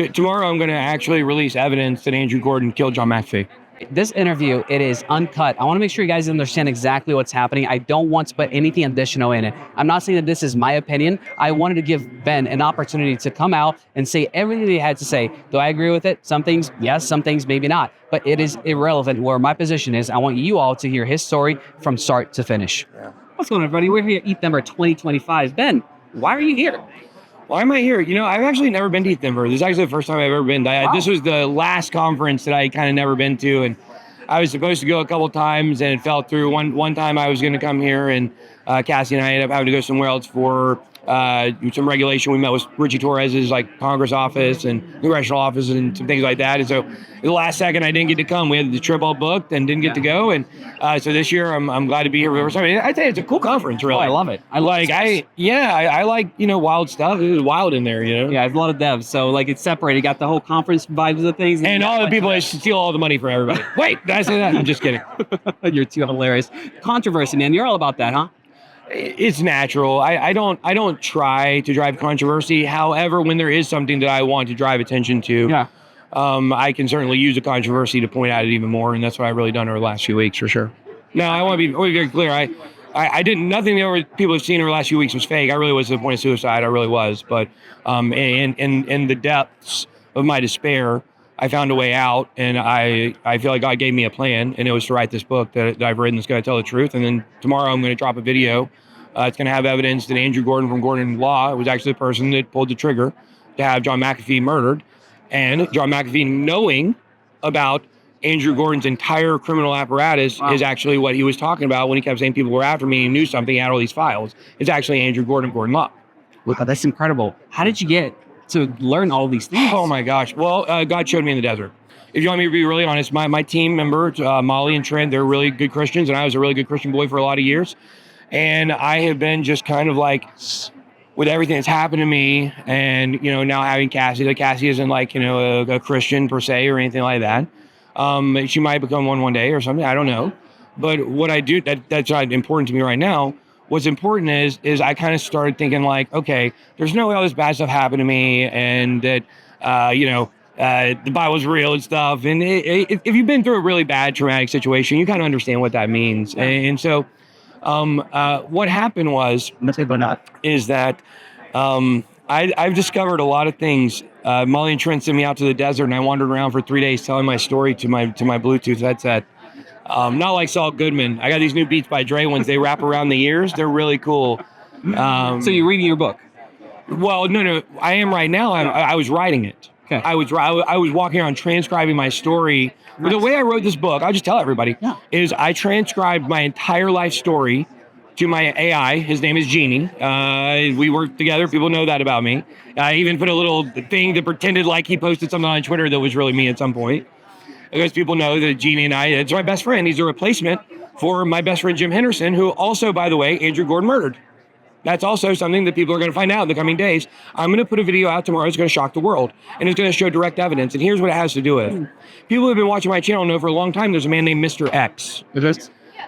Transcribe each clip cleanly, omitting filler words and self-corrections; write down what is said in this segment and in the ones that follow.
tomorrow I'm going to actually release evidence that Andrew Gordon killed John McAfee. This interview, it is uncut. I want to make sure you guys understand exactly what's happening. I don't want to put anything additional in it. I'm not saying that this is my opinion. I wanted to give Ben an opportunity to come out and say everything he had to say. Do I agree with it? Some things, yes. Some things, maybe not. But it is irrelevant where my position is. I want you all to hear his story from start to finish. Yeah. What's going on, everybody? We're here at ETH Denver 2025. Ben, why are you here? Why am I here? I've actually never been to ETH Denver. This is actually the first time I've ever been. Wow. This was the last conference that I kind of never been to, and I was supposed to go a couple times, and it fell through. One time I was going to come here, and Cassie and I ended up having to go somewhere else for some regulation. We met with Richie Torres's Congress office and congressional office and some things like that. And so the last second I didn't get to come. We had the trip all booked and didn't get to go. And so this year I'm glad to be here for the first time. I tell you, it's a cool conference, really. Oh, I love it. I like wild stuff. It was wild in there, Yeah, there's a lot of devs. So it's separated. You got the whole conference vibes of things. And all the people that steal all the money from everybody. Wait, did I say that? I'm just kidding. You're too hilarious. Controversy, man. You're all about that, huh? It's natural. I don't try to drive controversy. However, when there is something that I want to drive attention to, I can certainly use a controversy to point out it even more, and that's what I've really done over the last few weeks, for sure. Now, I want to be very clear. I didn't. Nothing that people have seen over the last few weeks was fake. I really was to the point of suicide. I really was. But in the depths of my despair, I found a way out, and I feel like God gave me a plan, and it was to write this book that I've written that's going to tell the truth. And then tomorrow I'm going to drop a video. It's going to have evidence that Andrew Gordon from Gordon Law was actually the person that pulled the trigger to have John McAfee murdered. And John McAfee, knowing about Andrew Gordon's entire criminal apparatus, is actually what he was talking about when he kept saying people were after me and he knew something, he had all these files. It's actually Andrew Gordon, Gordon Law. Look, that's incredible. How did you get to learn all these things? Oh my gosh. Well, God showed me in the desert. If you want me to be really honest, my team members, Molly and Trent, they're really good Christians, and I was a really good Christian boy for a lot of years. And I have been just kind of with everything that's happened to me, and now having Cassie. Cassie isn't a Christian per se or anything like that. She might become one day or something. I don't know. But what I do that's not important to me right now. What's important is I kind of started thinking okay, there's no way all this bad stuff happened to me, and that the Bible's real and stuff. And if you've been through a really bad traumatic situation, you kind of understand what that means. Yeah. And so what happened is that I've discovered a lot of things. Molly and Trent sent me out to the desert, and I wandered around for 3 days telling my story to my Bluetooth headset. Not like Saul Goodman. I got these new Beats by Dre ones. They wrap around the ears. They're really cool. So you're reading your book? Well, no. I am right now. I was writing it. Okay. I was walking around transcribing my story. Nice. The way I wrote this book, I'll just tell everybody, is I transcribed my entire life story to my AI. His name is Genie. We work together. People know that about me. I even put a little thing that pretended like he posted something on Twitter that was really me at some point. Because people know that Genie and it's my best friend. He's a replacement for my best friend Jim Henderson, who also, by the way, Andrew Gordon murdered. That's also something that people are going to find out in the coming days. I'm going to put a video out tomorrow. It's going to shock the world, and it's going to show direct evidence. And here's what it has to do with. People who have been watching my channel know for a long time there's a man named Mr. X.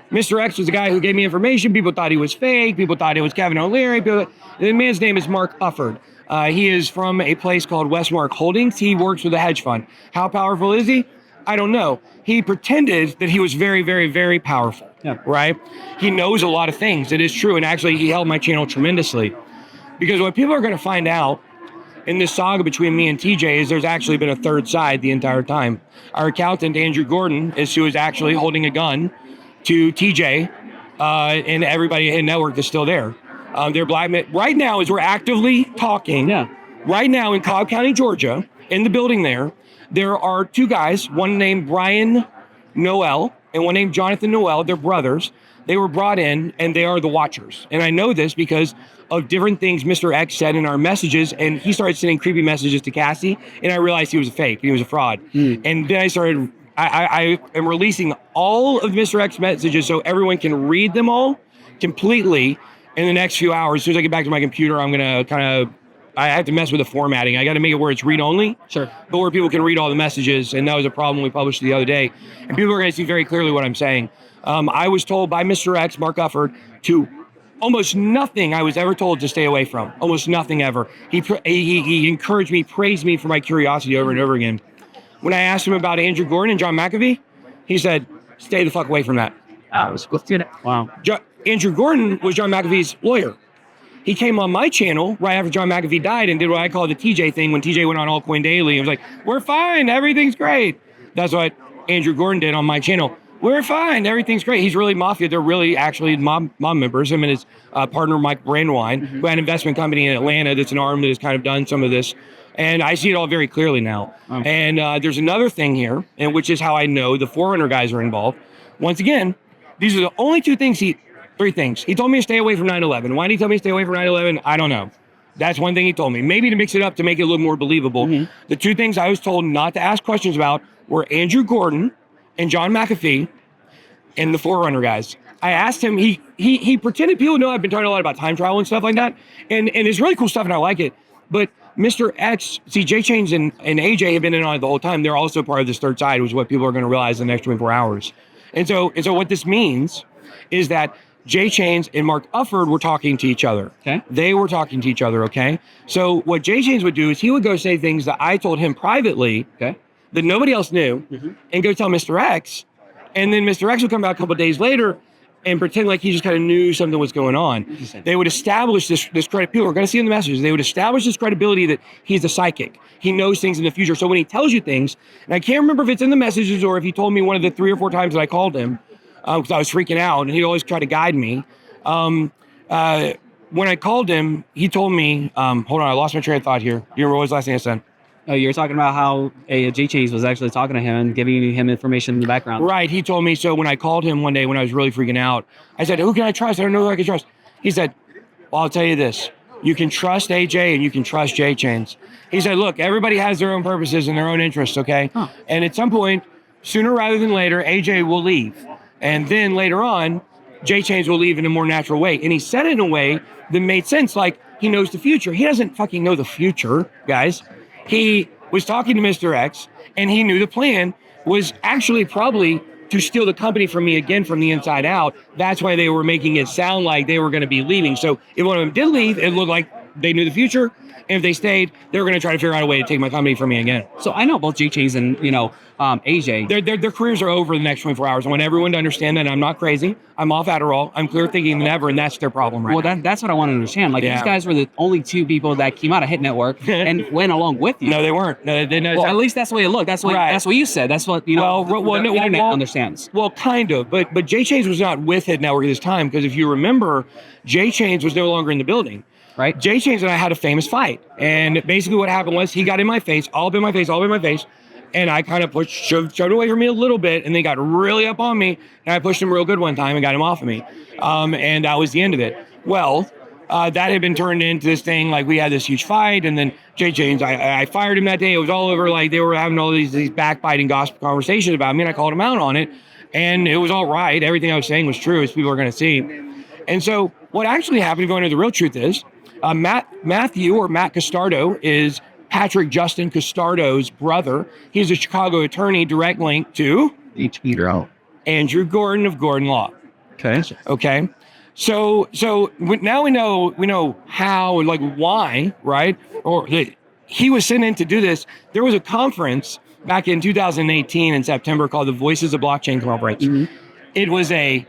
Mr. X was the guy who gave me information. People thought he was fake. People thought it was Kevin O'Leary. The man's name is Mark Ufford. He is from a place called Westmark Holdings. He works with a hedge fund. How powerful is he? I don't know. He pretended that he was very, very, very powerful, right? He knows a lot of things. It is true. And actually, he helped my channel tremendously. Because what people are going to find out in this saga between me and TJ is there's actually been a third side the entire time. Our accountant, Andrew Gordon, is who is actually holding a gun to TJ and everybody in network that's still there. They're blackmail. Right now, as we're actively talking, right now in Cobb County, Georgia, in the building there are two guys, one named Brian Noel and one named Jonathan Noel. They're brothers. They were brought in, and they are the Watchers. And I know this because of different things Mr. X said in our messages, and he started sending creepy messages to Cassie, and I realized he was a fake. He was a fraud. And then I am releasing all of Mr. X messages so everyone can read them all completely in the next few hours. As soon as I get back to my computer, I'm going to I have to mess with the formatting. I got to make it where it's read-only. Sure. But where people can read all the messages, and that was a problem we published the other day. And people are going to see very clearly what I'm saying. I was told by Mr. X, Mark Ufford, to almost nothing I was ever told to stay away from. Almost nothing ever. He encouraged me, praised me for my curiosity over and over again. When I asked him about Andrew Gordon and John McAfee, he said, "Stay the fuck away from that." Wow. Andrew Gordon was John McAfee's lawyer. He came on my channel right after John McAfee died and did what I call the TJ thing when TJ went on Altcoin Daily and was like, "We're fine, everything's great." That's what Andrew Gordon did on my channel. "We're fine, everything's great." He's really mafia. They're really actually mob members. Him and his partner, Mike Brandwine, who had an investment company in Atlanta that's an arm that has kind of done some of this. And I see it all very clearly now. Oh. And there's another thing here, and which is how I know the Forerunner guys are involved. Once again, these are the only three things. He told me to stay away from 9/11. Why did he tell me to stay away from 9/11? I don't know. That's one thing he told me. Maybe to mix it up to make it a little more believable. The two things I was told not to ask questions about were Andrew Gordon and John McAfee and the Forerunner guys. I asked him, he pretended people know I've been talking a lot about time travel and stuff like that. And it's really cool stuff and I like it. But Mr. X, see, J Chains and AJ have been in on it the whole time. They're also part of this third side, which is what people are going to realize in the next 24 hours. And so what this means is that J Chains and Mark Ufford were talking to each other. Okay. They were talking to each other, okay? So what J Chains would do is he would go say things that I told him privately that nobody else knew and go tell Mr. X. And then Mr. X would come back a couple of days later and pretend like he just kind of knew something was going on. They would establish this credit. People are going to see in the messages. They would establish this credibility that he's a psychic. He knows things in the future. So when he tells you things, and I can't remember if it's in the messages or if he told me one of the 3 or 4 times that I called him, because I was freaking out, and he'd always try to guide me. When I called him, he told me, hold on, I lost my train of thought here. You remember what was the last thing I said? Oh, you're talking about how J Chains was actually talking to him and giving him information in the background. Right. He told me. So when I called him one day when I was really freaking out, I said, "Who can I trust? I don't know who I can trust." He said, "Well, I'll tell you this. You can trust AJ and you can trust J Chains." He said, "Look, everybody has their own purposes and their own interests, okay? And at some point, sooner rather than later, AJ will leave. And then later on, J Chains will leave in a more natural way." And he said it in a way that made sense, like he knows the future. He doesn't fucking know the future, guys. He was talking to Mr. X, and he knew the plan was actually probably to steal the company from me again from the inside out. That's why they were making it sound like they were going to be leaving. So if one of them did leave, it looked like they knew the future. And if they stayed, they were going to try to figure out a way to take my company from me again. So I know both J Chains and AJ. Their careers are over in the next 24 hours. I want everyone to understand that I'm not crazy. I'm off Adderall. I'm clear thinking than ever, and that's their problem right now. That's what I want to understand. Like these guys were the only 2 people that came out of Hit Network and went along with you. No, they weren't. No, they well, at least that's the way it looked. That's what you said. That's what the internet understands. Well, kind of. But J Chains was not with Hit Network at this time because if you remember, J Chains was no longer in the building. Right. J Chains and I had a famous fight, and basically what happened was he got in my face, all up in my face, and I kind of shoved away from me a little bit, and they got really up on me, and I pushed him real good one time and got him off of me, and that was the end of it. Well, that had been turned into this thing, like we had this huge fight, and then J Chains, I fired him that day. It was all over, like they were having all these backbiting gossip conversations about me, and I called him out on it, and it was all right. Everything I was saying was true, as people are going to see. And so what actually happened, going into the real truth is, Matt Castardo is Patrick Justin Castardo's brother. He's a Chicago attorney, direct link to Andrew Gordon of Gordon Law. Okay. So now we know how and like why, right? Or he was sent in to do this. There was a conference back in 2018 in September called the Voices of Blockchain Conference. It was a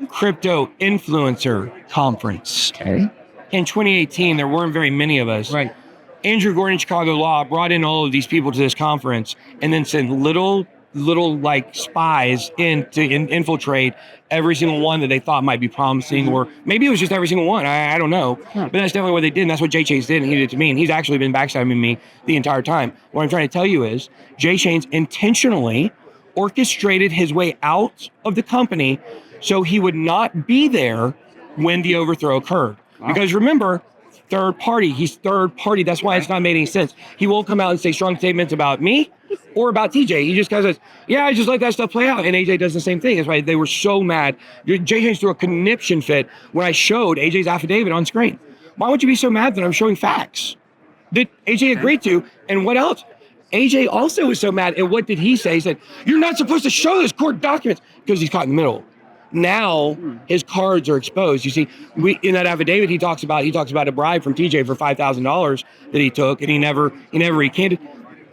crypto influencer conference. Okay. In 2018, there weren't very many of us. Right. Andrew Gordon, Chicago Law, brought in all of these people to this conference and then sent little like spies in to infiltrate every single one that they thought might be promising, or maybe it was just every single one. I don't know. But that's definitely what they did, and that's what J Chains did, and he did it to me, and he's actually been backstabbing me the entire time. What I'm trying to tell you is J Chains intentionally orchestrated his way out of the company so he would not be there when the overthrow occurred. Because remember, third party, he's third party. That's why it's not made any sense. He won't come out and say strong statements about me or about TJ. He just kind of says, yeah, I just let that stuff play out. And AJ does the same thing. That's why they were so mad. J Chains threw a conniption fit when I showed AJ's affidavit on screen. Why would you be so mad that I'm showing facts that AJ agreed to? And what else? AJ also was so mad. And what did he say? He said, you're not supposed to show those court documents, because he's caught in the middle. Now his cards are exposed. You see, in that affidavit he talks about a bribe from TJ for $5,000 that he took, and he never recanted.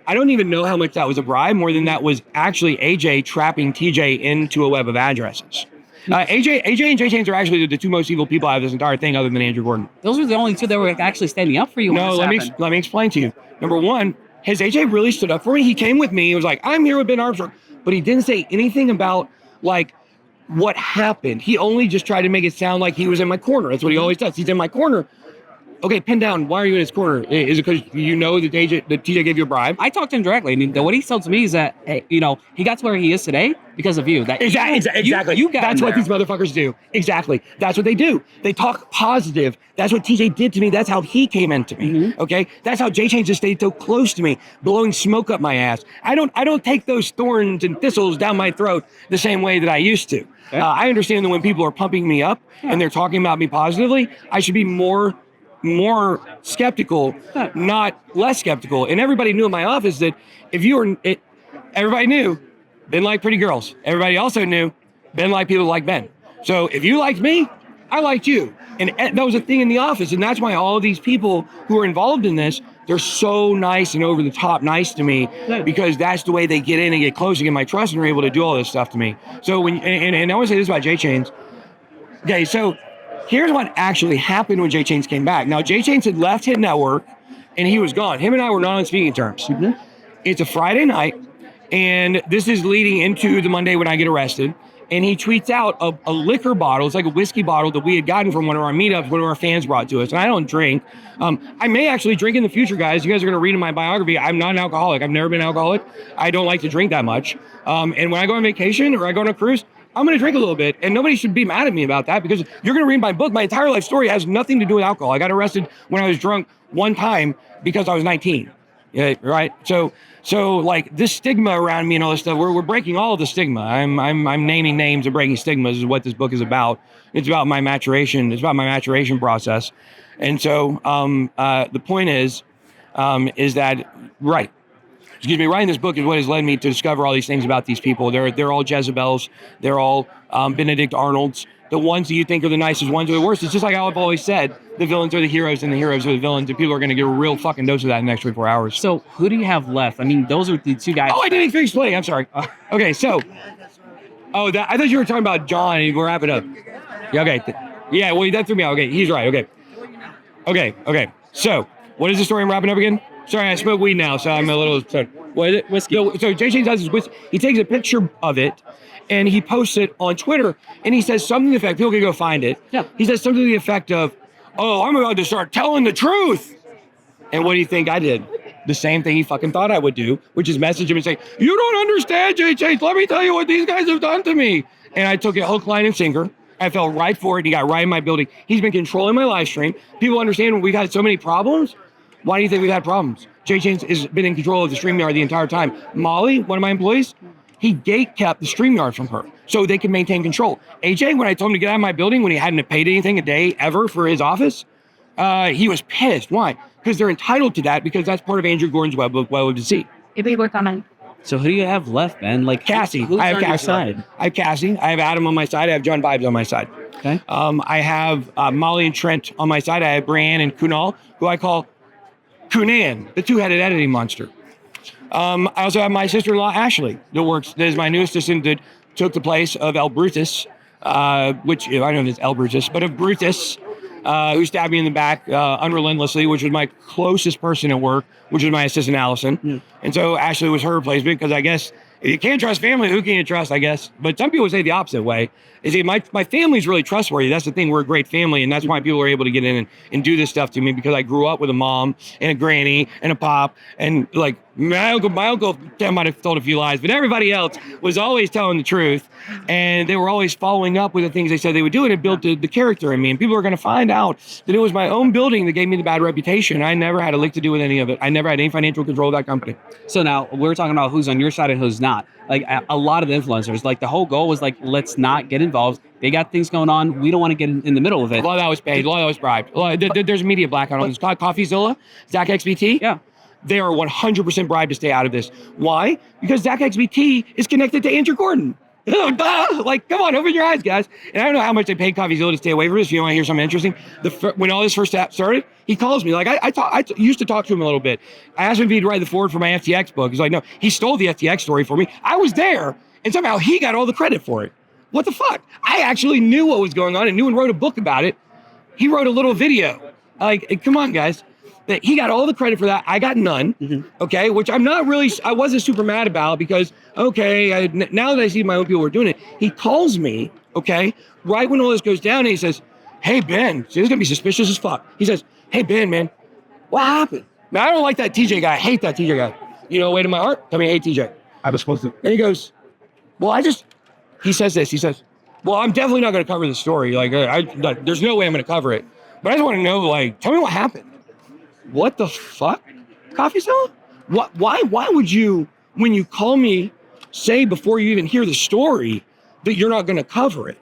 I don't even know how much that was a bribe. More than that was actually AJ trapping TJ into a web of addresses. AJ and Jay Chains are actually the two most evil people out of this entire thing, other than Andrew Gordon. Those were the only two that were actually standing up for you. No, let me explain to you. Number one, has AJ really stood up for me? He came with me. He was like, "I'm here with Ben Armstrong," but he didn't say anything about like what happened. He only just tried to make it sound like he was in my corner. That's what he always does. He's in my corner. Okay, pin down. Why are you in his corner? Is it because you know that TJ gave you a bribe? I talked to him directly. I mean, what he told to me is that, hey, he got to where he is today because of you. That Exactly. You got That's what there. these motherfuckers do. Exactly. That's what they do. They talk positive. That's what TJ did to me. That's how he came into me. Okay. That's how Jay Chains just stayed so close to me, blowing smoke up my ass. I don't take those thorns and thistles down my throat the same way that I used to. Okay. I understand that when people are pumping me up and they're talking about me positively, I should be more skeptical, not less skeptical. And everybody knew in my office that everybody knew Ben liked pretty girls. Everybody also knew Ben liked people like Ben. So if you liked me, I liked you. And that was a thing in the office. And that's why all of these people who are involved in this, they're so nice and over the top nice to me, because that's the way they get in and get close and get my trust and are able to do all this stuff to me. So and I want to say this about Jay Chains. Okay, so here's what actually happened when Jay Chains came back. Now, Jay Chains had left Hit Network, and he was gone. Him and I were not on speaking terms. It's a Friday night, and this is leading into the Monday when I get arrested. And he tweets out a liquor bottle. It's like a whiskey bottle that we had gotten from one of our meetups, one of our fans brought to us. And I don't drink. I may actually drink in the future, guys. You guys are going to read in my biography. I'm not an alcoholic. I've never been an alcoholic. I don't like to drink that much. And when I go on vacation or I go on a cruise, I'm going to drink a little bit, and nobody should be mad at me about that, because you're going to read my book. My entire life story has nothing to do with alcohol. I got arrested when I was drunk one time because I was 19. Yeah, right. So like this stigma around me and all this stuff, we're breaking all of the stigma. I'm naming names and breaking stigmas is what this book is about. It's about my maturation. It's about my maturation process. And so the point is that writing this book is what has led me to discover all these things about these people. They're all Jezebels. They're all Benedict Arnolds. The ones that you think are the nicest ones are the worst. It's just like how I've always said, the villains are the heroes and the heroes are the villains, and people are going to get a real fucking dose of that in the next 24 hours. So who do you have left? I mean, those are the two guys. Oh, I didn't explain. I'm sorry. Okay, so, I thought you were talking about John, and we're wrapping up. Yeah, okay. Yeah, well, that threw me out. Okay, he's right. Okay. So, what is the story I'm wrapping up again? Sorry, I smoke weed now, so I'm a little... Sorry. What is it? Whiskey. So Jay Chains does his whiskey. He takes a picture of it, and he posts it on Twitter, and he says something to the effect, people can go find it. Yeah. He says something to the effect of, "Oh, I'm about to start telling the truth." And what do you think I did? The same thing he fucking thought I would do, which is message him and say, "You don't understand, Jay Chains. Let me tell you what these guys have done to me." And I took it hook, line, and sinker. I fell right for it. He got right in my building. He's been controlling my live stream. People understand when we've had so many problems. Why do you think we've had problems? Jay Chains has been in control of the StreamYard the entire time. Molly, one of my employees, he gate kept the StreamYard from her so they could maintain control. AJ, when I told him to get out of my building when he hadn't paid anything a day ever for his office, he was pissed. Why? Because they're entitled to that, because that's part of Andrew Gordon's web of deceit. So who do you have left, man? Like Cassie. I have Cassie. I have Cassie. I have Adam on my side. I have John Vibes on my side. Okay. I have Molly and Trent on my side. I have Brianne and Kunal, who I call Kunan, the two-headed editing monster. I also have my sister-in-law, Ashley, that is my new assistant, that took the place of El Brutus, which, I don't know if it's El Brutus, but of Brutus, who stabbed me in the back unrelentlessly, which was my closest person at work, which was my assistant, Allison. Yeah. And so Ashley was her replacement, because I guess if you can't trust family, who can you trust, I guess? But some people say the opposite way. Is my family's really trustworthy. That's the thing. We're a great family, and that's why people are able to get in and do this stuff to me, because I grew up with a mom and a granny and a pop, and like my uncle might have told a few lies, but everybody else was always telling the truth, and they were always following up with the things they said they would do, and it built the character in me. And people are going to find out that it was my own building that gave me the bad reputation. I never had a lick to do with any of it. I never had any financial control of that company. So now we're talking about who's on your side and who's not. Like a lot of the influencers, like the whole goal was like, let's not get involved. They got things going on. We don't want to get in the middle of it. A lot of that was paid. A lot of that was bribed. There's a media blackout on this. CoffeeZilla, Zach XBT. Yeah. They are 100% bribed to stay out of this. Why? Because Zach XBT is connected to Andrew Gordon. Like, come on, open your eyes, guys. And I don't know how much they pay Coffee Zilla to stay away from this. If you want to hear something interesting, when all this first started, he calls me. Like, I used to talk to him a little bit. I asked him if he'd write the forward for my FTX book. He's like, no, he stole the FTX story for me. I was there, and somehow he got all the credit for it. What the fuck? I actually knew what was going on and knew and wrote a book about it. He wrote a little video. Like, come on, guys. He got all the credit for that. I got none. Okay, which I wasn't super mad about because, okay, now that I see my own people were doing it, he calls me, okay, right when all this goes down, and he says, hey, Ben, see, this is going to be suspicious as fuck. He says, hey, Ben, man, what happened? Man, I don't like that TJ guy. I hate that TJ guy. You know, way to my heart, tell me I hate TJ. I was supposed to. And he goes, well, he says this, he says, well, I'm definitely not going to cover the story. Like, there's no way I'm going to cover it. But I just want to know, like, tell me what happened. What the fuck? Coffee Zilla? Why would you, when you call me, say before you even hear the story that you're not going to cover it?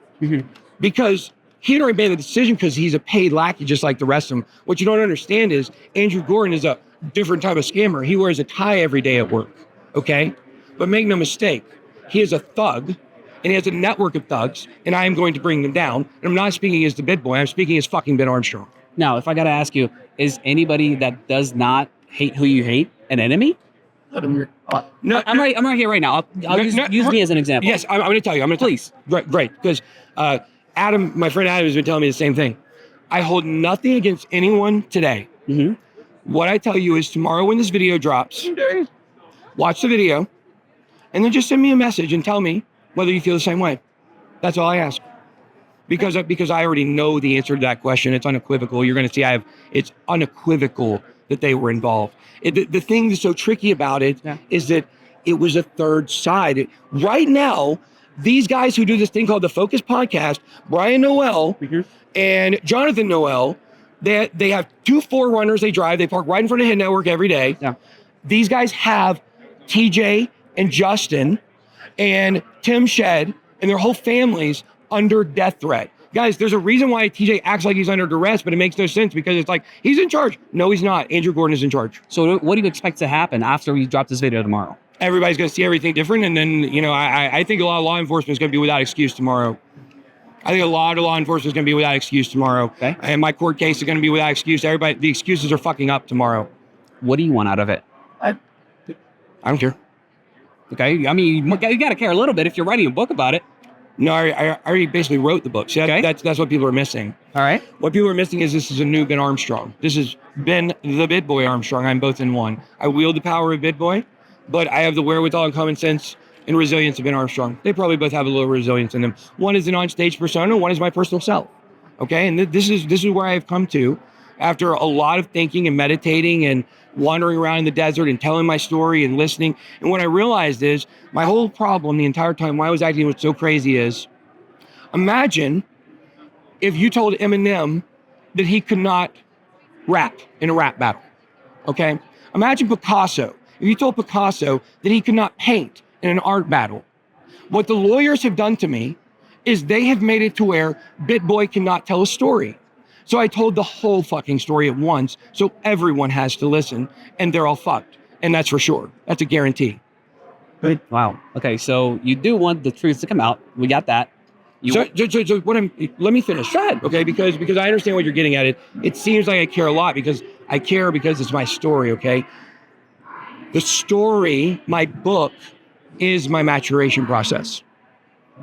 Because he had already made the decision because he's a paid lackey just like the rest of them. What you don't understand is Andrew Gordon is a different type of scammer. He wears a tie every day at work, okay? But make no mistake, he is a thug, and he has a network of thugs, and I am going to bring them down. And I'm not speaking as the BitBoy, I'm speaking as fucking Ben Armstrong. Now, if I got to ask you, is anybody that does not hate who you hate an enemy? No, I'm right here right now. I'll use me as an example. Yes, I'm going to tell you. Please. Great. Because Adam, my friend Adam has been telling me the same thing. I hold nothing against anyone today. What I tell you is tomorrow when this video drops, watch the video, and then just send me a message and tell me whether you feel the same way. That's all I ask. Because I already know the answer to that question. It's unequivocal. You're going to see it's unequivocal that they were involved. The thing that's so tricky about it is that it was a third side. Right now, these guys who do this thing called the Focus Podcast, Brian Noel and Jonathan Noel, they have 2 4Runners they drive. They park right in front of Hit Network every day. Yeah. These guys have TJ and Justin and Tim Shed and their whole families under death threat. Guys, there's a reason why TJ acts like he's under duress, but it makes no sense because it's like, he's in charge. No, he's not. Andrew Gordon is in charge. So what do you expect to happen after we drop this video tomorrow? Everybody's going to see everything different. And then, I think a lot of law enforcement is going to be without excuse tomorrow. I think a lot of law enforcement is going to be without excuse tomorrow. Okay. And my court case is going to be without excuse. Everybody, the excuses are fucking up tomorrow. What do you want out of it? I don't care. Okay. I mean, you got to care a little bit if you're writing a book about it. No, I already basically wrote the book. See, that's what people are missing. All right. What people are missing is this is a new Ben Armstrong. This is Ben the BitBoy Armstrong. I'm both in one. I wield the power of BitBoy, but I have the wherewithal and common sense and resilience of Ben Armstrong. They probably both have a little resilience in them. One is an on-stage persona, one is my personal self. Okay, and this is where I have come to after a lot of thinking and meditating and wandering around in the desert and telling my story and listening. And what I realized is my whole problem the entire time why I was acting so crazy is, imagine if you told Eminem that he could not rap in a rap battle, okay? Imagine Picasso. If you told Picasso that he could not paint in an art battle. What the lawyers have done to me is they have made it to where BitBoy cannot tell a story. So I told the whole fucking story at once, so everyone has to listen, and they're all fucked. And that's for sure. That's a guarantee. Good. Wow. Okay, so you do want the truth to come out. We got that. Let me finish. Go ahead. Okay, because I understand what you're getting at. It seems like I care a lot because I care because it's my story, okay? The story, my book, is my maturation process.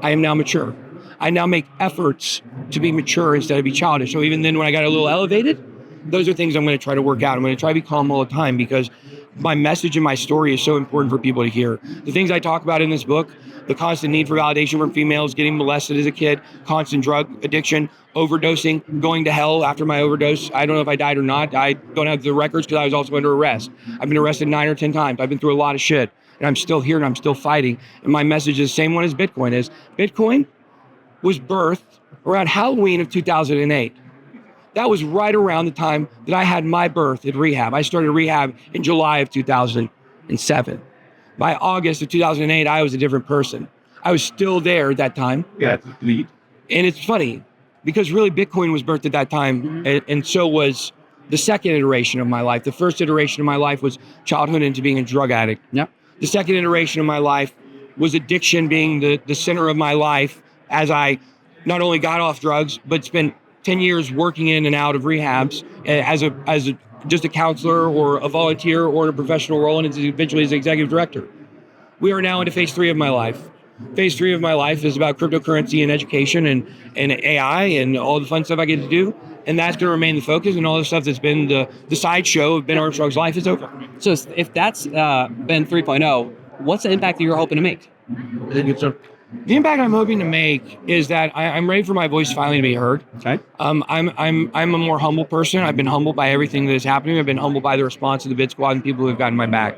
I am now mature. I now make efforts to be mature instead of be childish. So even then when I got a little elevated, those are things I'm going to try to work out. I'm going to try to be calm all the time because my message and my story is so important for people to hear. The things I talk about in this book, the constant need for validation from females, getting molested as a kid, constant drug addiction, overdosing, going to hell after my overdose. I don't know if I died or not. I don't have the records because I was also under arrest. I've been arrested 9 or 10 times. I've been through a lot of shit and I'm still here and I'm still fighting. And my message is the same one as Bitcoin is. Bitcoin was birthed around Halloween of 2008. That was right around the time that I had my birth at rehab. I started rehab in July of 2007. By August of 2008, I was a different person. I was still there at that time. Yeah, it's lead. And it's funny because really Bitcoin was birthed at that time, and so was the second iteration of my life. The first iteration of my life was childhood into being a drug addict. Yep. The second iteration of my life was addiction being the center of my life as I not only got off drugs, but spent 10 years working in and out of rehabs as a just a counselor or a volunteer or in a professional role, and eventually as executive director. We are now into phase 3 of my life. Phase 3 of my life is about cryptocurrency and education and AI and all the fun stuff I get to do. And that's going to remain the focus, and all the stuff that's been the sideshow of Ben Armstrong's life is over. So if that's Ben 3.0, what's the impact that you're hoping to make? The impact I'm hoping to make is that I'm ready for my voice finally to be heard. Okay. I'm a more humble person. I've been humbled by everything that is happening. I've been humbled by the response of the Bit Squad and people who have gotten my back.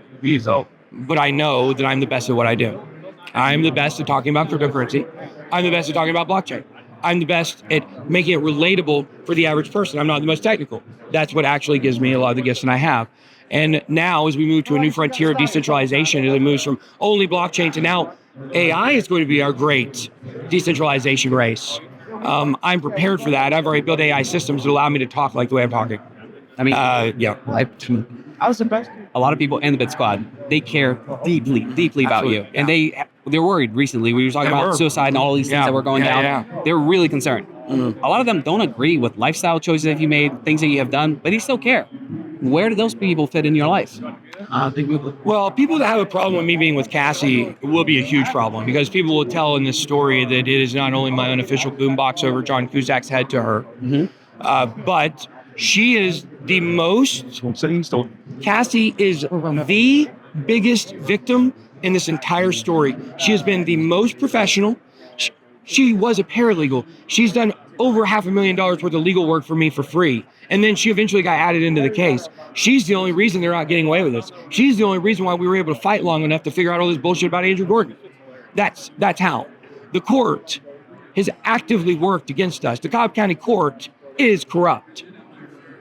But I know that I'm the best at what I do. I'm the best at talking about cryptocurrency. I'm the best at talking about blockchain. I'm the best at making it relatable for the average person. I'm not the most technical. That's what actually gives me a lot of the gifts that I have. And now, as we move to a new frontier of decentralization, as it moves from only blockchain to now AI is going to be our great decentralization race. I'm prepared for that. I've already built AI systems that allow me to talk like the way I'm talking. I mean, yeah. I was impressed. A lot of people in the Bit Squad, they care deeply about you. Yeah. And they're worried recently. We were talking about suicide and all these things that were going down. Yeah. They're really concerned. A lot of them don't agree with lifestyle choices that you made, things that you have done, but they still care. Where do those people fit in your life? Well, people that have a problem with me being with Cassie will be a huge problem, because people will tell in this story that it is not only my unofficial boombox over John Cusack's head to her, but she is the most, Cassie is the biggest victim in this entire story. She has been the most professional. She was a paralegal. She's done over $500,000 worth of legal work for me for free. And then she eventually got added into the case. She's the only reason they're not getting away with this. She's the only reason why we were able to fight long enough to figure out all this bullshit about Andrew Gordon. That's how. The court has actively worked against us. The Cobb County Court is corrupt.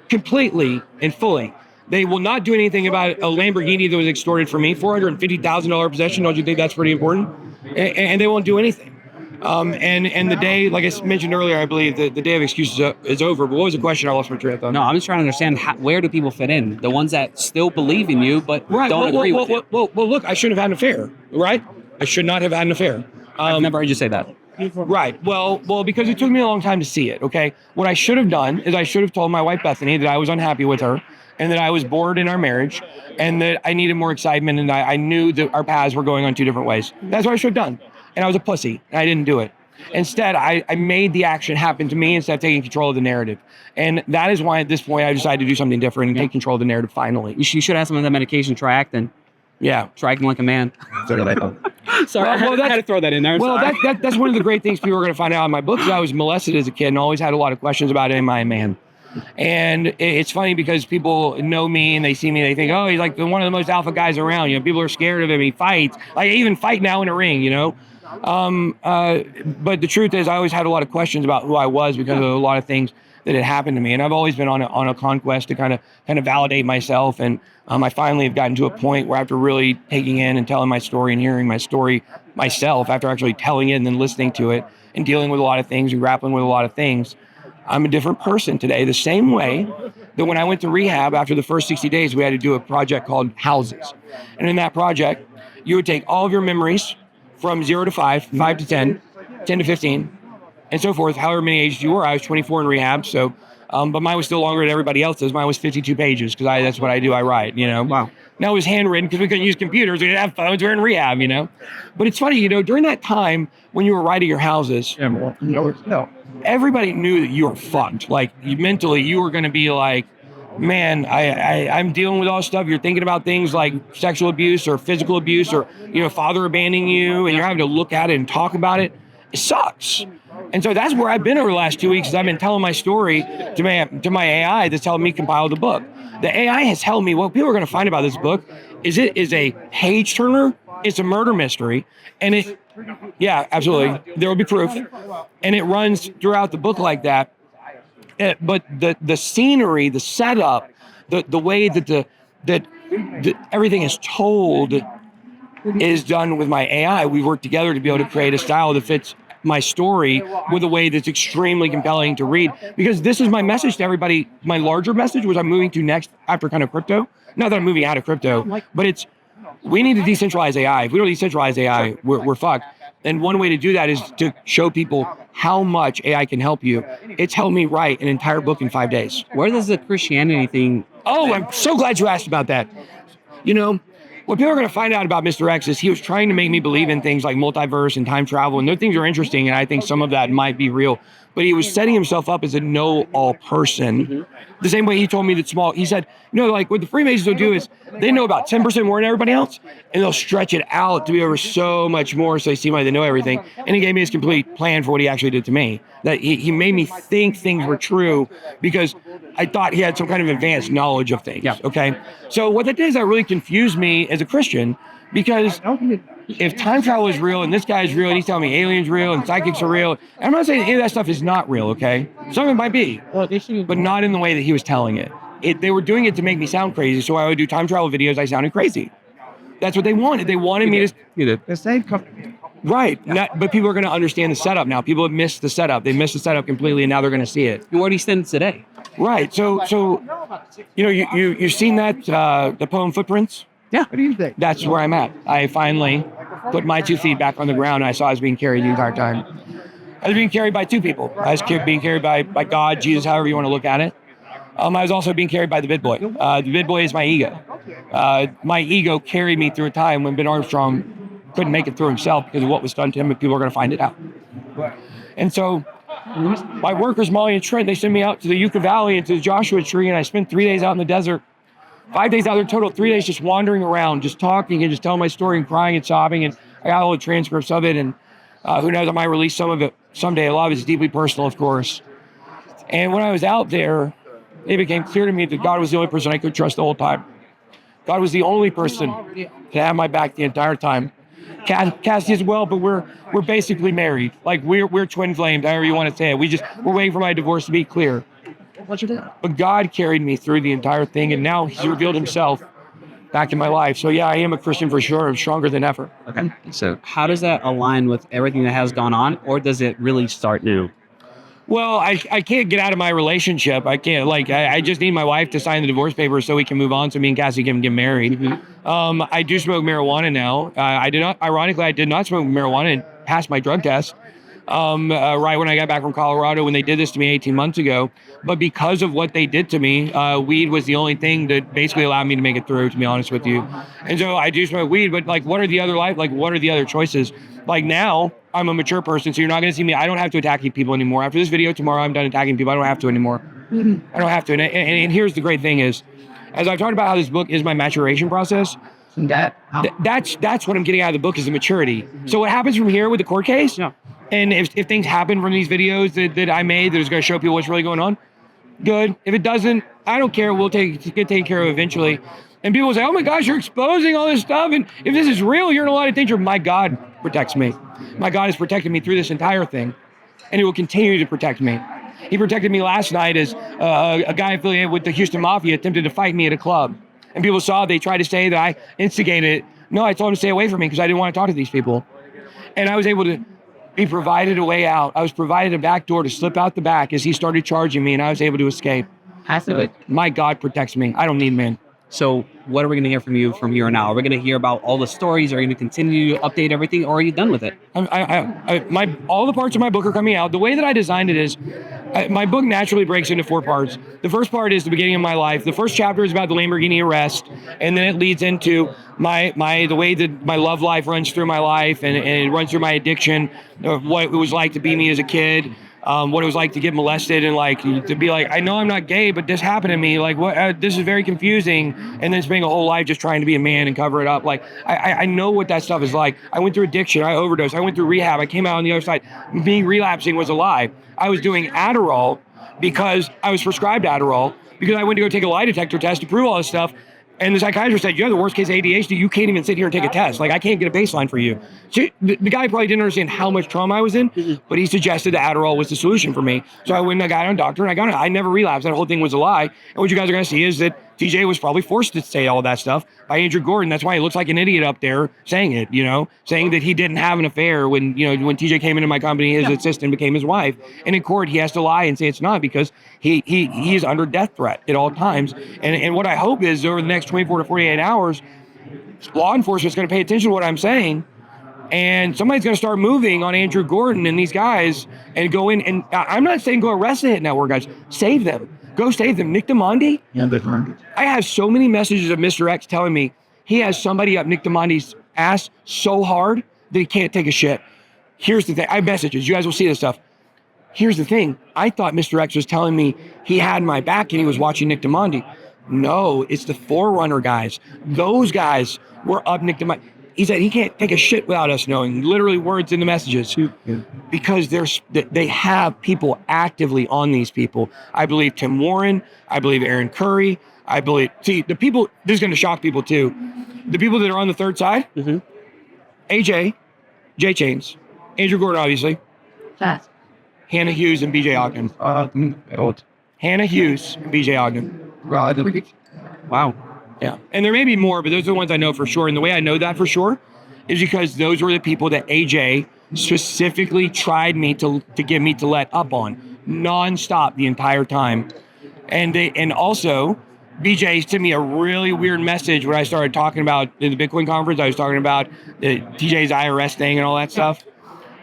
Completely and fully. They will not do anything about a Lamborghini that was extorted from me, $450,000 possession. Don't you think that's pretty important? And they won't do anything. And the day, like I mentioned earlier, I believe the day of excuses is over. But what was the question? I lost my train of thought. No, I'm just trying to understand where do people fit in? The ones that still believe in you, but don't agree with you. Well, look, I shouldn't have had an affair, right? I should not have had an affair. I've never heard you say that. Right. Well, because it took me a long time to see it. Okay. What I should have done is I should have told my wife Bethany that I was unhappy with her, and that I was bored in our marriage, and that I needed more excitement, and I knew that our paths were going on two different ways. That's what I should have done. And I was a pussy, and I didn't do it. Instead, I made the action happen to me instead of taking control of the narrative. And that is why at this point I decided to do something different and take control of the narrative finally. You should have some of that medication, try acting. Yeah. Try acting like a man. Sorry, I had to throw that in there. Well, that's one of the great things people are going to find out in my book, is I was molested as a kid and always had a lot of questions about, am I a man? And it's funny because people know me and they see me, they think, oh, he's like one of the most alpha guys around. You know, people are scared of him. He fights. I even fight now in a ring, you know. But the truth is, I always had a lot of questions about who I was because of a lot of things that had happened to me, and I've always been on a conquest to kind of validate myself. And I finally have gotten to a point where, after really taking in and telling my story and hearing my story myself, after actually telling it and then listening to it and dealing with a lot of things and grappling with a lot of things, I'm a different person today. The same way that when I went to rehab after the first 60 days, we had to do a project called Houses, and in that project, you would take all of your memories from 0 to 5, 5 to 10, 10 to 15, and so forth, however many ages you were. I was 24 in rehab, so, but mine was still longer than everybody else's. Mine was 52 pages, because that's what I do, I write, you know. Wow. Now it was handwritten because we couldn't use computers, we didn't have phones, we were in rehab, you know. But it's funny, you know, during that time when you were writing your Houses, everybody knew that you were fucked. Like, mentally, you were going to be like, man, I'm dealing with all this stuff. You're thinking about things like sexual abuse or physical abuse, or, you know, father abandoning you, and you're having to look at it and talk about it. It sucks. And so that's where I've been over the last 2 weeks, is I've been telling my story to my AI that's helping me compile the book. The AI has told me what people are going to find about this book is it is a page turner. It's a murder mystery. And yeah, absolutely. There will be proof. And it runs throughout the book like that. But the scenery, the setup, the way that everything is told is done with my AI. We work together to be able to create a style that fits my story with a way that's extremely compelling to read. Because this is my message to everybody. My larger message was I'm moving to next after kind of crypto. Not that I'm moving out of crypto, but it's we need to decentralize AI. If we don't decentralize AI, we're fucked. And one way to do that is to show people how much AI can help you. It's helped me write an entire book in 5 days. Where does the Christianity thing? Oh, I'm so glad you asked about that. You know, what people are going to find out about Mr. X is he was trying to make me believe in things like multiverse and time travel, and those things are interesting, and I think some of that might be real. But he was setting himself up as a know-all person. The same way he told me that he said, like what the Freemasons will do is they know about 10% more than everybody else, and they'll stretch it out to be over so much more so they seem like they know everything. And he gave me his complete plan for what he actually did to me. That he made me think things were true because I thought he had some kind of advanced knowledge of things. Yeah. Okay. So what that did is that really confused me as a Christian, because if time travel is real and this guy is real and he's telling me aliens real and psychics are real, and I'm not saying any of that stuff is not real, okay? Some of it might be, but not in the way that he was telling it. They were doing it to make me sound crazy, so I would do time travel videos, I sounded crazy. That's what they wanted. They wanted me to... You did. Right. But people are going to understand the setup now. People have missed the setup. They missed the setup completely, and now they're going to see it. Where do you stand today? Right. So you've seen that, the poem Footprints? Yeah. What do you think? That's where I'm at. I finally put my 2 feet back on the ground, and I saw I was being carried the entire time. I was being carried by 2 people. I was being carried by God, Jesus, however you want to look at it. I was also being carried by the BitBoy. The BitBoy is my ego. My ego carried me through a time when Ben Armstrong couldn't make it through himself because of what was done to him, and people are going to find it out. And so my workers, Molly and Trent, they sent me out to the Yucca Valley and to the Joshua Tree, and I spent 3 days out in the desert. 5 days out there total, 3 days just wandering around, just talking and just telling my story and crying and sobbing. And I got all the transcripts of it. And who knows, I might release some of it someday. A lot of it's deeply personal, of course. And when I was out there, it became clear to me that God was the only person I could trust the whole time. God was the only person to have my back the entire time. Cassie as well, but we're basically married. Like we're twin flamed, however you want to say it. We're waiting for my divorce to be clear. But God carried me through the entire thing, and now He's revealed Himself back in my life. So yeah, I am a Christian for sure. I'm stronger than ever. Okay. So how does that align with everything that has gone on, or does it really start new? Well, I can't get out of my relationship. I can't, I just need my wife to sign the divorce papers so we can move on, so me and Cassie can get married. Mm-hmm. I do smoke marijuana now. I did not smoke marijuana and pass my drug test. Right when I got back from Colorado, when they did this to me 18 months ago. But because of what they did to me, weed was the only thing that basically allowed me to make it through, to be honest with you. And so I do smoke weed, but what are the other choices? Like now, I'm a mature person, so you're not going to see me. I don't have to attack people anymore. After this video tomorrow, I'm done attacking people. I don't have to anymore. I don't have to. And here's the great thing is, as I've talked about how this book is my maturation process, that's what I'm getting out of the book is the maturity. So what happens from here with the court case, and if things happen from these videos that I made that is going to show people what's really going on, good. If it doesn't, I don't care. We'll get taken care of eventually. And people say, oh my gosh, you're exposing all this stuff. And if this is real, you're in a lot of danger. My God protects me. My God has protected me through this entire thing. And He will continue to protect me. He protected me last night as a guy affiliated with the Houston Mafia attempted to fight me at a club. And people they tried to say that I instigated it. No, I told him to stay away from me because I didn't want to talk to these people. And I was able to be provided a way out. I was provided a back door to slip out the back as he started charging me, and I was able to escape. My God protects me. I don't need men. So what are we going to hear from you from here on out? Are we going to hear about all the stories? Are you going to continue to update everything, or are you done with it? All the parts of my book are coming out. The way that I designed it is, my book naturally breaks into 4 parts. The first part is the beginning of my life. The first chapter is about the Lamborghini arrest, and then it leads into the way that my love life runs through my life, and it runs through my addiction, of what it was like to be me as a kid. What it was like to get molested and to be I know I'm not gay, but this happened to me. This is very confusing. And then spending a whole life just trying to be a man and cover it up. I know what that stuff is like. I went through addiction. I overdosed. I went through rehab. I came out on the other side. Being relapsing was a lie. I was doing Adderall because I was prescribed Adderall because I went to go take a lie detector test to prove all this stuff. And the psychiatrist said, you have the worst case of ADHD. You can't even sit here and take a test. I can't get a baseline for you. So the guy probably didn't understand how much trauma I was in, but he suggested that Adderall was the solution for me. So I went and I got on a doctor and I got it. I never relapsed. That whole thing was a lie. And what you guys are going to see is that TJ was probably forced to say all that stuff by Andrew Gordon. That's why he looks like an idiot up there saying it, saying that he didn't have an affair when TJ came into my company, his assistant became his wife. And in court, he has to lie and say it's not because he is under death threat at all times. And what I hope is over the next 24 to 48 hours, law enforcement's going to pay attention to what I'm saying, and somebody's going to start moving on Andrew Gordon and these guys and go in. And I'm not saying go arrest the Hit Network guys. Save them. Go save them. Nick DeMondi. Yeah, that's right. I have so many messages of Mr. X telling me he has somebody up Nick DeMondi's ass so hard that he can't take a shit. Here's the thing. I have messages. You guys will see this stuff. Here's the thing. I thought Mr. X was telling me he had my back and he was watching Nick DeMondi. No, it's the Forerunner guys. Those guys were up Nick DeMondi. He said he can't take a shit without us knowing, literally words in the messages, because they have people actively on these people. I believe Tim Warren. I believe Aaron Curry. I believe, see, the people, this is going to shock people too. The people that are on the third side, AJ, Jay Chains, Andrew Gordon, obviously, Hannah Hughes and BJ Ogden. Hannah Hughes and BJ Ogden. Wow. Yeah. And there may be more, but those are the ones I know for sure. And the way I know that for sure is because those were the people that AJ specifically tried me to get me to let up on nonstop the entire time. And also BJ sent me a really weird message when I started talking about in the Bitcoin conference. I was talking about the TJ's IRS thing and all that stuff.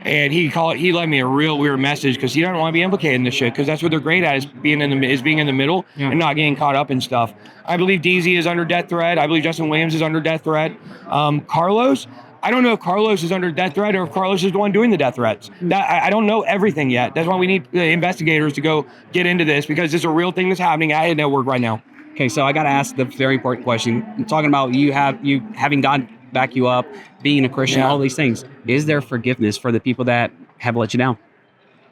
And he left me a real weird message because he doesn't want to be implicated in this shit, because that's what they're great at, is being in the middle and not getting caught up in stuff. I believe DZ is under death threat. I believe Justin Williams is under death threat. Carlos, I don't know if Carlos is under death threat or if Carlos is the one doing the death threats. I don't know everything yet. That's why we need investigators to go get into this, because it's a real thing that's happening at Hit Network right now. Okay, so I got to ask the very important question. I'm talking about you having God back you up, being a Christian, all these things. Is there forgiveness for the people that have let you down?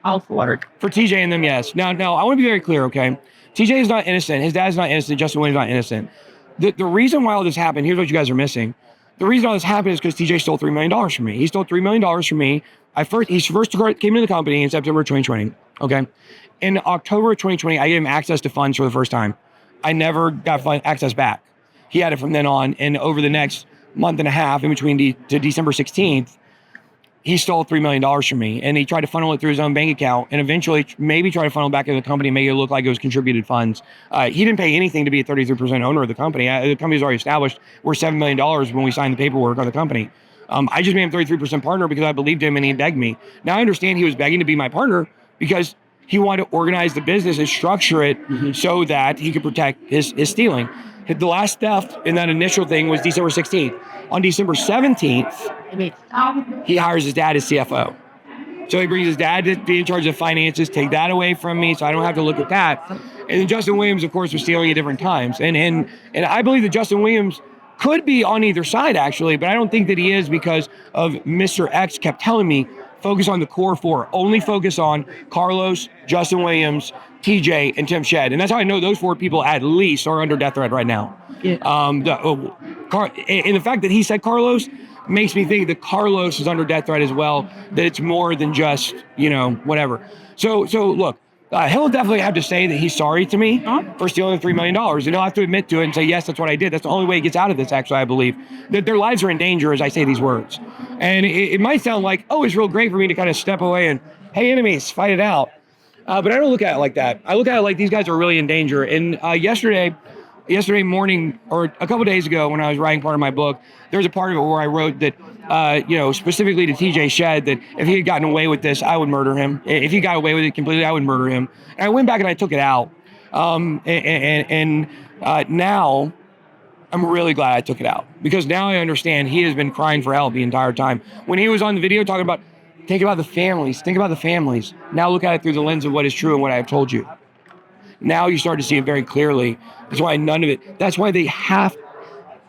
For TJ and them, yes. Now, I want to be very clear, okay? TJ is not innocent. His dad's not innocent. Justin Williams is not innocent. The reason why all this happened, here's what you guys are missing. The reason all this happened is because TJ stole $3 million from me. He stole $3 million from me. He first came into the company in September 2020, okay? In October of 2020, I gave him access to funds for the first time. I never got access back. He had it from then on, and over the next month and a half, in between to December 16th, he stole $3 million from me, and he tried to funnel it through his own bank account, and eventually maybe try to funnel back into the company and make it look like it was contributed funds. He didn't pay anything to be a 33% owner of the company. The company's already established. We're $7 million when we signed the paperwork on the company. I just made him 33% partner because I believed him and he begged me. Now I understand he was begging to be my partner because he wanted to organize the business and structure it so that he could protect his stealing. The last theft in that initial thing was December 16th. On December 17th, he hires his dad as CFO. So he brings his dad to be in charge of finances, take that away from me so I don't have to look at that. And then Justin Williams, of course, was stealing at different times. And I believe that Justin Williams could be on either side, actually, but I don't think that he is, because of Mr. X kept telling me, focus on the core four. Only focus on Carlos, Justin Williams, TJ, and Tim Shedd. And that's how I know those four people at least are under death threat right now. Yeah. And the fact that he said Carlos makes me think that Carlos is under death threat as well, that it's more than just, whatever. So look, he'll definitely have to say that he's sorry to me for stealing $3 million. And he'll have to admit to it and say, yes, that's what I did. That's the only way he gets out of this, actually, I believe. That their lives are in danger as I say these words. And it might sound like, oh, it's real great for me to kind of step away and, hey, enemies, fight it out. But I don't look at it like that. I look at it like these guys are really in danger. And yesterday morning, or a couple days ago when I was writing part of my book, there was a part of it where I wrote that, specifically to TJ Shedd, that if he had gotten away with this, I would murder him. If he got away with it completely, I would murder him. And I went back and I took it out. Now I'm really glad I took it out, because now I understand he has been crying for help the entire time. When he was on the video talking about, think about the families. Now look at it through the lens of what is true and what I have told you. Now you start to see it very clearly. That's why that's why they have,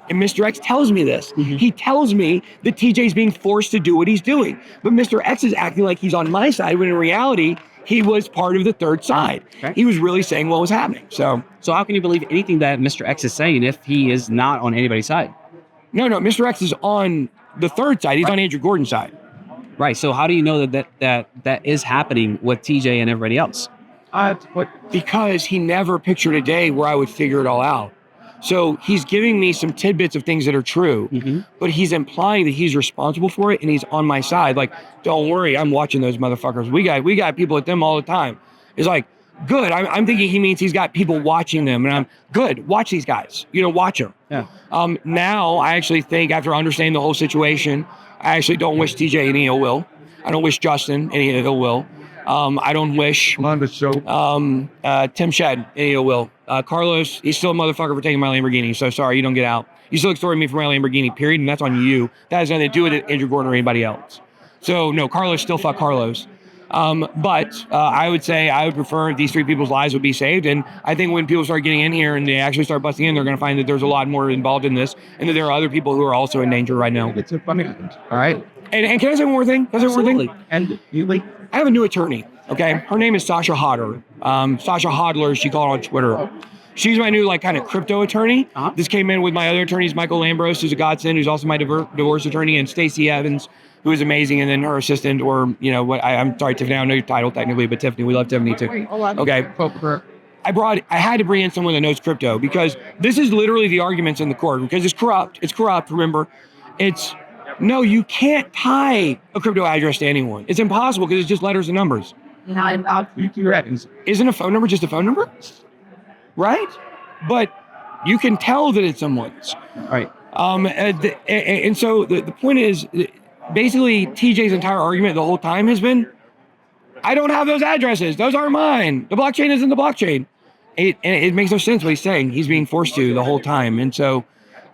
and Mr. X tells me this. He tells me that TJ is being forced to do what he's doing. But Mr. X is acting like he's on my side, when in reality, he was part of the third side. Okay. He was really saying what was happening. So how can you believe anything that Mr. X is saying if he is not on anybody's side? No, Mr. X is on the third side. He's on Andrew Gordon's side. Right. So how do you know that is happening with TJ and everybody else? Because he never pictured a day where I would figure it all out. So he's giving me some tidbits of things that are true, but he's implying that he's responsible for it and he's on my side. Like, don't worry, I'm watching those motherfuckers. We got people at them all the time. It's like, good. I'm thinking he means he's got people watching them, and I'm good. Watch these guys. Watch them. Yeah. Now I actually think, after understanding the whole situation, I actually don't wish TJ any ill will. I don't wish Justin any ill will. I don't wish Tim Shedd any ill will. Carlos, he's still a motherfucker for taking my Lamborghini. So sorry, you don't get out. You still extorted me for my Lamborghini, period, and that's on you. That has nothing to do with it, Andrew Gordon or anybody else. So no, Carlos, still fuck Carlos. But I would say I would prefer these 3 people's lives would be saved. And I think when people start getting in here and they actually start busting in, they're going to find that there's a lot more involved in this, and that there are other people who are also in danger right now. It's a funny. All right. And can I say one more thing? Absolutely. And you I have a new attorney. Okay, her name is Sasha Hodder. Sasha Hodler, she called on Twitter. She's my new kind of crypto attorney. This came in with my other attorneys, Michael Lambros, who's a godsend, who's also my divorce attorney, and Stacey Evans, who is amazing, and then her assistant, or what I'm sorry, Tiffany, I don't know your title technically, but Tiffany, we love Tiffany too. Okay. I had to bring in someone that knows crypto, because this is literally the arguments in the court, because it's corrupt. It's corrupt, remember. No, you can't tie a crypto address to anyone. It's impossible, because it's just letters and numbers. Isn't a phone number just a phone number? Right? But you can tell that it's someone's. Right. And so the point is, basically, TJ's entire argument the whole time has been, I don't have those addresses. Those aren't mine. The blockchain isn't the blockchain. It makes no sense what he's saying. He's being forced to the whole time. And so,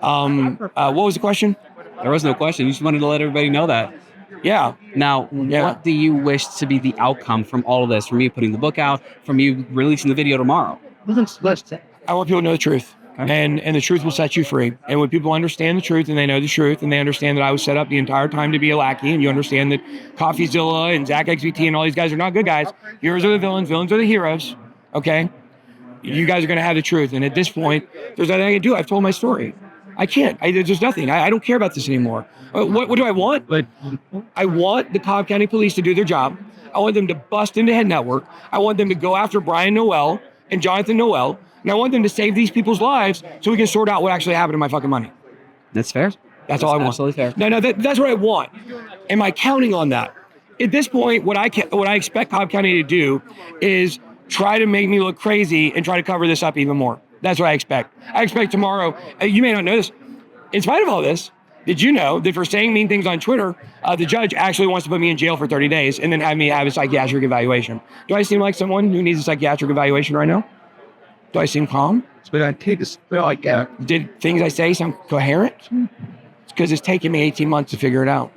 what was the question? There was no question. You just wanted to let everybody know that. Yeah. Now, what do you wish to be the outcome from all of this? From you putting the book out, from you releasing the video tomorrow? I want people to know the truth. Okay. And the truth will set you free. And when people understand the truth, and they know the truth, and they understand that I was set up the entire time to be a lackey, and you understand that CoffeeZilla and Zach XVT and all these guys are not good guys. Heroes are the villains are the heroes. Okay? You guys are going to have the truth. And at this point, there's nothing I can do. I've told my story. I can't. There's nothing. I don't care about this anymore. What do I want? I want the Cobb County Police to do their job. I want them to bust into Head Network. I want them to go after Brian Noel and Jonathan Noel. And I want them to save these people's lives so we can sort out what actually happened to my fucking money. That's fair. That's all I want. Absolutely fair. No, that's what I want. Am I counting on that? At this point, what I expect Cobb County to do is try to make me look crazy and try to cover this up even more. That's what I expect. I expect tomorrow, you may not know this, in spite of all this, did you know that for saying mean things on Twitter, the judge actually wants to put me in jail for 30 days and then have me have a psychiatric evaluation? Do I seem like someone who needs a psychiatric evaluation right now? Do I seem calm? Did things I say sound coherent? It's because it's taken me 18 months to figure it out.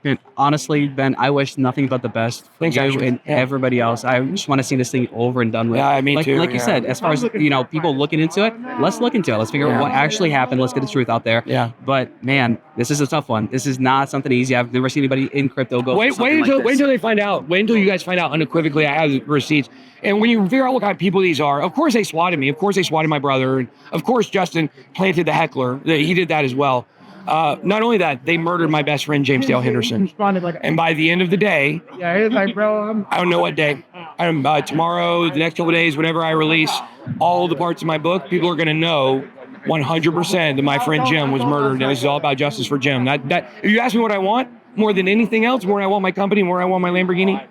And honestly, Ben, I wish nothing but the best for you and everybody else. I just want to see this thing over and done with. Yeah, me too. Like you said, as far as people looking into it, let's look into it. Let's figure out what actually happened. Let's get the truth out there. Yeah. But man, this is a tough one. This is not something easy. I've never seen anybody in crypto go. Wait until they find out. Wait until you guys find out unequivocally. I have the receipts. And when you figure out what kind of people these are, of course they swatted me. Of course they swatted my brother. And of course Justin planted the heckler. He did that as well. Not only that, they murdered my best friend, James Dale Henderson. And by the end of the day, I don't know what day, tomorrow, the next couple of days, whenever I release all the parts of my book, people are going to know 100% that my friend Jim was murdered. And this is all about justice for Jim. That if you ask me what I want, more than anything else, more than I want my company, more than I want my Lamborghini,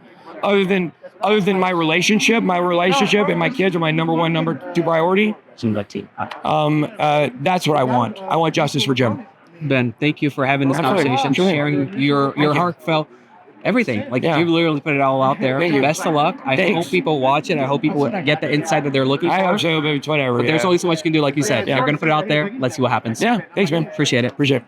other than my relationship and my kids are my number 2 priority. That's what I want. I want justice for Jim. Ben, thank you for having this conversation, sharing your heartfelt everything. You literally put it all out there. Best of luck. I hope people watch it. I hope people get the insight that they're looking for. I hope so, but it's whatever. But there's only so much you can do, like you said. Yeah. They're going to put it out there. Let's see what happens. Yeah, thanks, man. Appreciate it. Appreciate it.